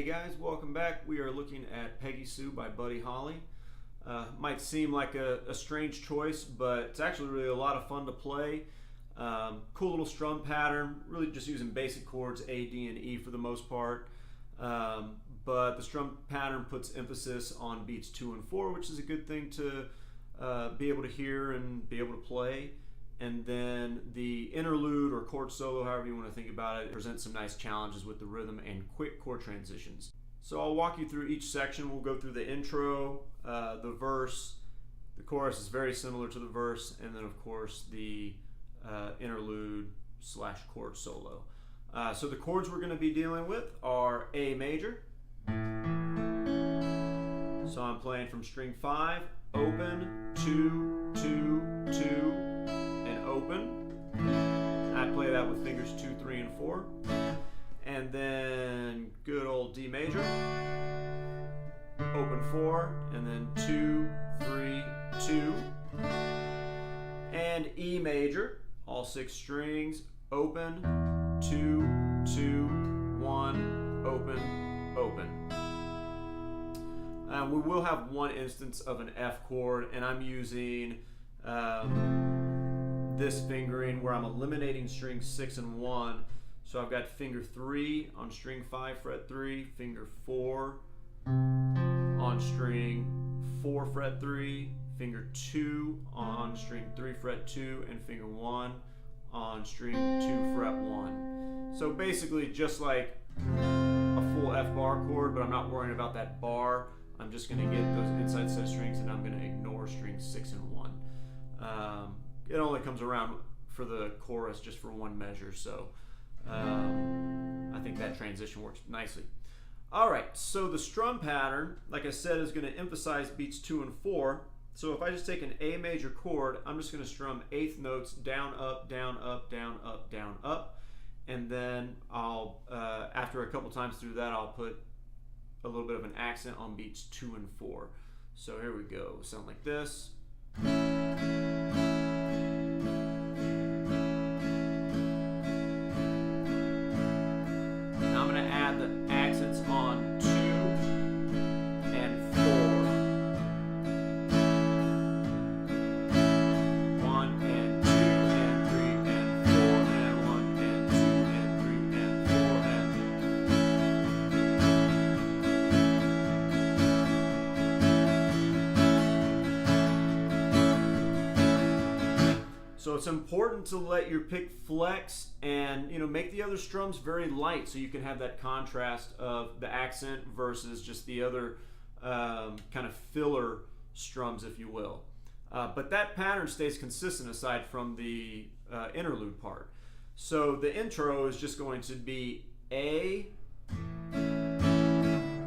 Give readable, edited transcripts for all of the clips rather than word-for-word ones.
guys, welcome back. We are looking at Peggy Sue by Buddy Holly. Might seem like a strange choice, but it's actually really a lot of fun to play. Cool little strum pattern, really just using basic chords A, D, and E for the most part. But the strum pattern puts emphasis on beats 2 and 4, which is a good thing to be able to hear and be able to play. And then the interlude or chord solo, however you want to think about it, presents some nice challenges with the rhythm and quick chord transitions. So I'll walk you through each section. We'll go through the intro, the verse, the chorus is very similar to the verse, and then of course the interlude slash chord solo. So the chords we're going to be dealing with are A major. So I'm playing from string 5, open, 2, 2, 2, and open. I play that with fingers 2, 3, and 4. And then good old D major, open 4, and then 2, 3, 2. And E major, all 6 strings, open, 2, 2, 1, open, open. We will have one instance of an F chord, and I'm using this fingering where I'm eliminating strings 6 and 1. So I've got finger 3 on string 5 fret 3, finger 4 on string 4 fret 3, finger 2 on string 3 fret 2, and finger 1 on string 2 fret 1. So basically just like a full F bar chord, but I'm not worrying about that bar. I'm just going to get those inside set strings, and I'm going to ignore strings 6 and 1. It only comes around for the chorus just for one measure, so I think that transition works nicely. Alright, so the strum pattern, like I said, is going to emphasize beats 2 and 4. So if I just take an A major chord, I'm just going to strum eighth notes down, up, down, up, down, up, down, up. And then I'll, after a couple times through that, I'll put a little bit of an accent on beats 2 and 4. So here we go. Sound like this. Now I'm going to add the accents on 2 and 4. 1 and 2 and 3 and 4 and 1 and 2 and 3 and 4 and So it's important to let your pick flex and make the other strums very light so you can have that contrast of the accent versus just the other kind of filler strums, if you will. But that pattern stays consistent aside from the interlude part. So the intro is just going to be A,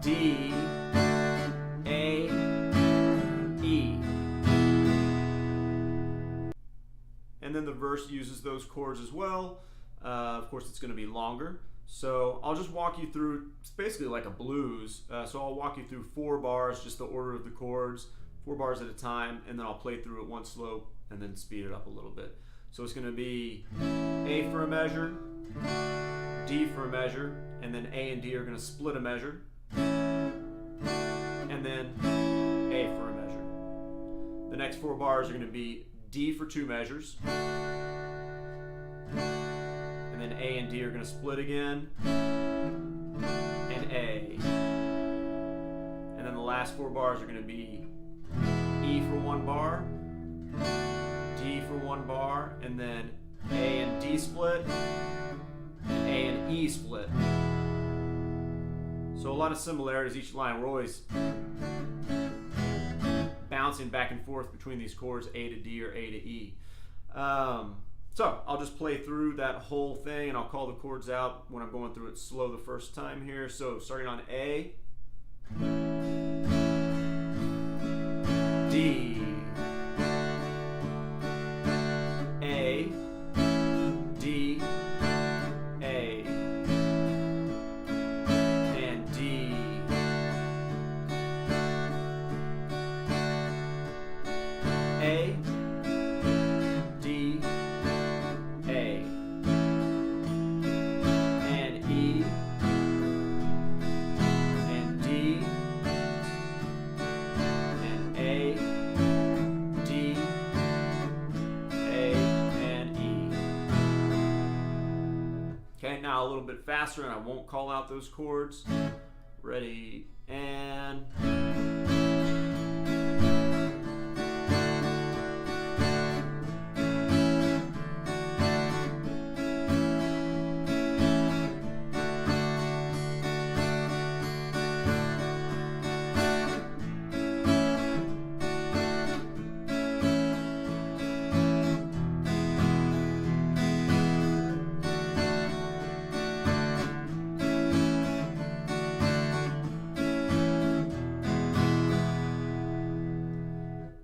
D, A, E. And then the verse uses those chords as well. Of course, it's going to be longer. So I'll just walk you through, it's basically like a blues. So I'll walk you through 4 bars, just the order of the chords, 4 bars at a time, and then I'll play through it one slope and then speed it up a little bit. So it's going to be A for a measure, D for a measure, and then A and D are going to split a measure, and then A for a measure. The next 4 bars are going to be D for 2 measures, and then A and D are going to split again, and A. And then the last 4 bars are going to be E for 1 bar, D for 1 bar, and then A and D split, and A and E split. So a lot of similarities each line. We're always bouncing back and forth between these chords, A to D or A to E. So I'll just play through that whole thing and I'll call the chords out when I'm going through it slow the first time here. So starting on A, D, A, D, A, and D, A, D, A, and E, out a little bit faster and I won't call out those chords. Ready, and...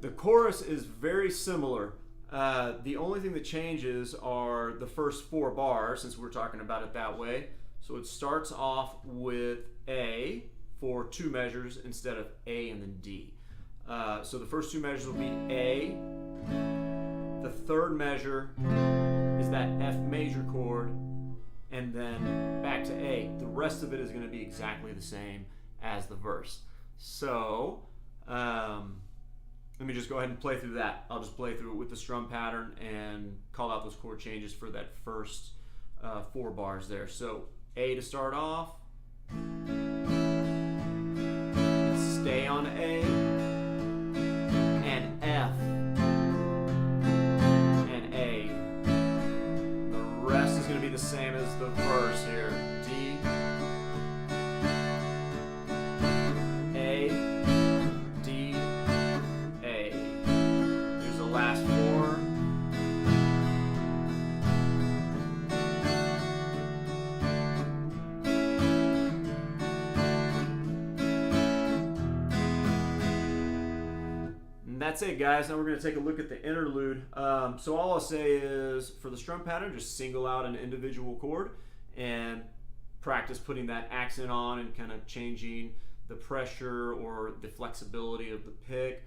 The chorus is very similar. The only thing that changes are the first 4 bars, since we're talking about it that way. So it starts off with A for 2 measures instead of A and then D. So the first 2 measures will be A. The third measure is that F major chord, and then back to A. The rest of it is going to be exactly the same as the verse. So, let me just go ahead and play through that. I'll just play through it with the strum pattern and call out those chord changes for that first 4 bars there. So A to start off, stay on A, and F, and A. The rest is going to be the same as the verse here. D, A, D, A. Here's the last 4. And that's it, guys. Now we're going to take a look at the interlude. So all I'll say is, for the strum pattern, just single out an individual chord and practice putting that accent on and kind of changing the pressure or the flexibility of the pick,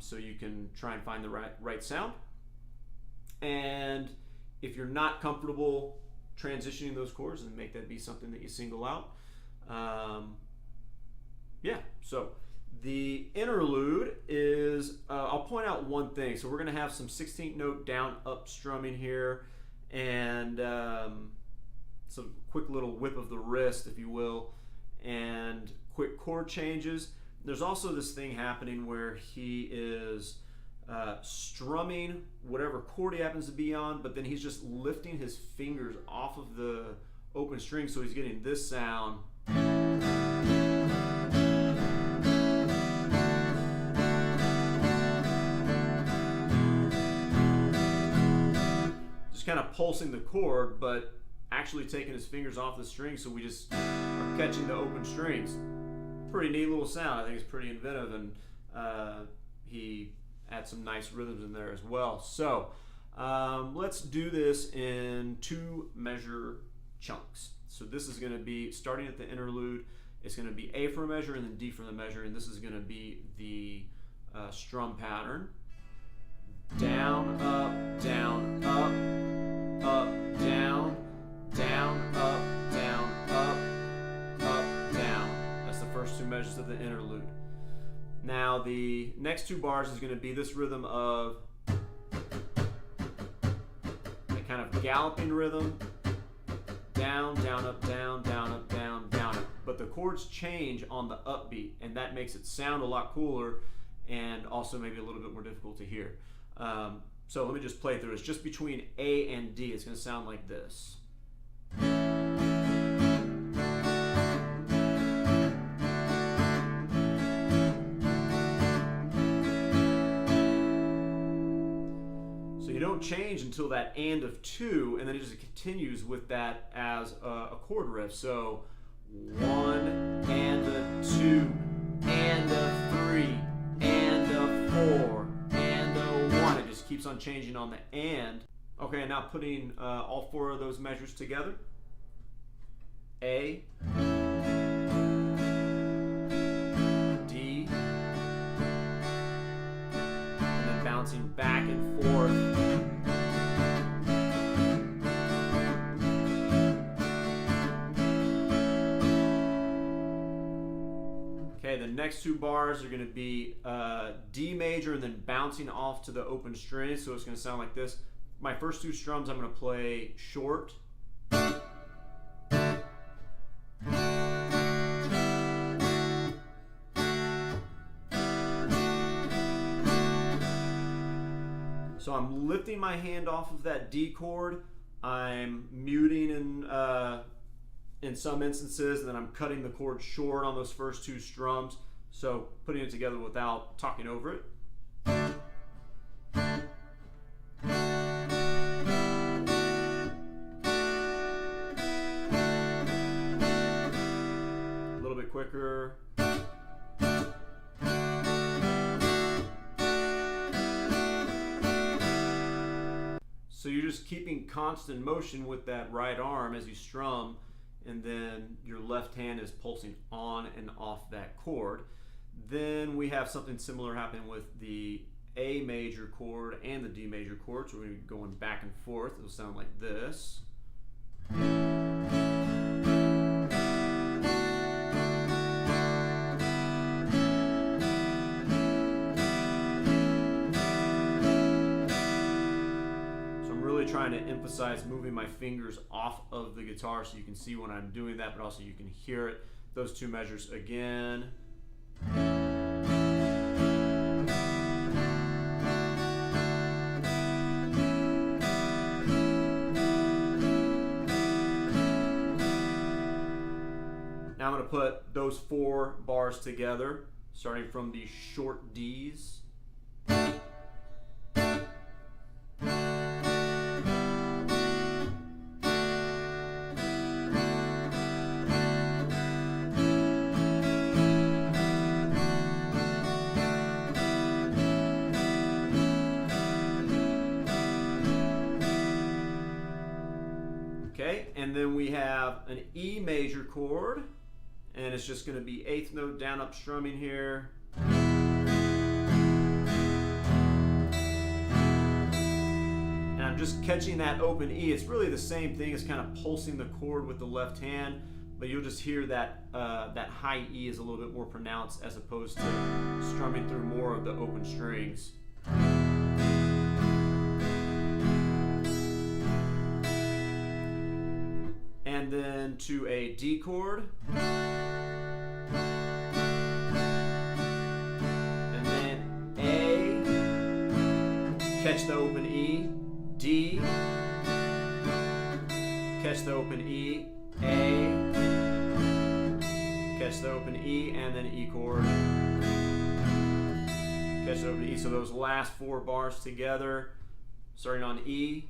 so you can try and find the right sound. And if you're not comfortable transitioning those chords, then make that be something that you single out. Yeah, so the interlude is, I'll point out one thing. So we're going to have some 16th note down up strumming here, and some quick little whip of the wrist, if you will, and quick chord changes. There's also this thing happening where he is strumming whatever chord he happens to be on, but then he's just lifting his fingers off of the open string, so he's getting this sound. Just kind of pulsing the chord, but actually taking his fingers off the string, so we just are catching the open strings. Pretty neat little sound. I think it's pretty inventive, and he adds some nice rhythms in there as well. So let's do this in 2 measure chunks. So this is going to be, starting at the interlude, it's going to be A for a measure and then D for the measure, and this is going to be the strum pattern. Down, up, down, up, up, down, down, up, down, up, down. That's the first 2 measures of the interlude. Now the next 2 bars is going to be this rhythm of a kind of galloping rhythm. Down, down, up, down, down, up, down, down, up. But the chords change on the upbeat, and that makes it sound a lot cooler and also maybe a little bit more difficult to hear. So let me just play through. It's just between A and D. It's going to sound like this. So you don't change until that and of 2, and then it just continues with that as a chord riff. So 1 and a 2 and a 3 and a 4 and a 1. It just keeps on changing on the and. Okay, and now putting all 4 of those measures together. A, D, and then bouncing back and forth. Okay, the next 2 bars are going to be D major and then bouncing off to the open string, so it's going to sound like this. My first 2 strums I'm going to play short, So I'm lifting my hand off of that D chord. I'm muting in some instances, and then I'm cutting the chord short on those first two strums. So putting it together without talking over it. A little bit quicker. So you're just keeping constant motion with that right arm as you strum, and then your left hand is pulsing on and off that chord. Then we have something similar happen with the A major chord and the D major chord. So we're going to be going back and forth. It'll sound like this. Trying to emphasize moving my fingers off of the guitar so you can see when I'm doing that, but also you can hear it. Those two measures again. Now I'm going to put those 4 bars together, starting from the short Ds. Okay, and then we have an E major chord, and it's just going to be 8th note down up strumming here. And I'm just catching that open E. It's really the same thing as kind of pulsing the chord with the left hand, but you'll just hear that that high E is a little bit more pronounced as opposed to strumming through more of the open strings. And then to a D chord, and then A, catch the open E, D, catch the open E, A, catch the open E, and then E chord, catch the open E. So those last 4 bars together, starting on E.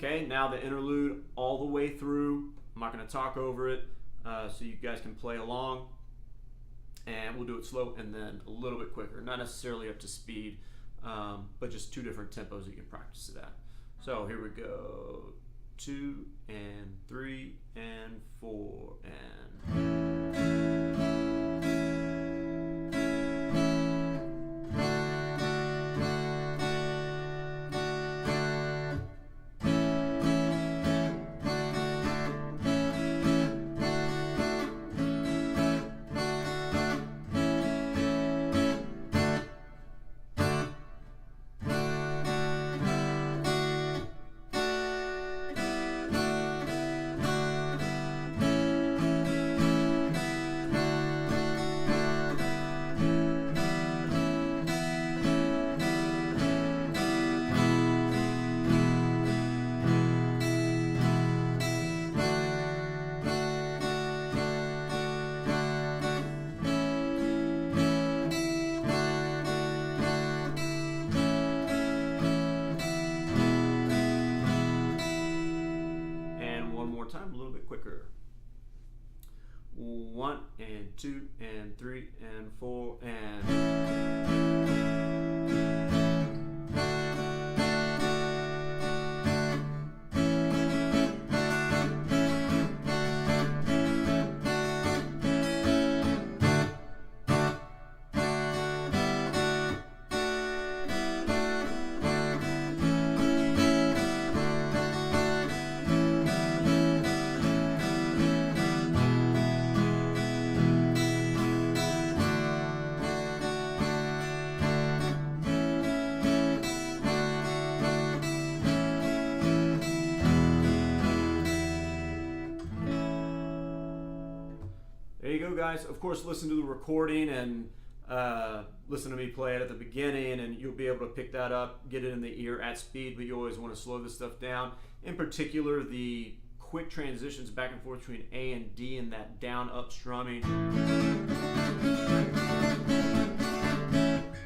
Okay, now the interlude all the way through. I'm not going to talk over it, so you guys can play along. And we'll do it slow and then a little bit quicker. Not necessarily up to speed, but just 2 different tempos you can practice it at. So here we go. 2 and 3 and 4 and... time, a little bit quicker. 1 and 2 and 3 and 4 and... go, guys. Of course, listen to the recording and listen to me play it at the beginning, and you'll be able to pick that up, get it in the ear at speed, but you always want to slow this stuff down. In particular, the quick transitions back and forth between A and D and that down-up strumming.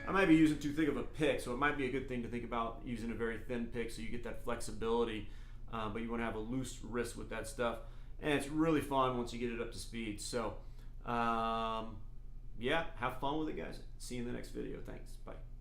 I might be using too thick of a pick, so it might be a good thing to think about using a very thin pick so you get that flexibility, but you want to have a loose wrist with that stuff. And it's really fun once you get it up to speed. So, yeah, have fun with it, guys. See you in the next video. Thanks. Bye.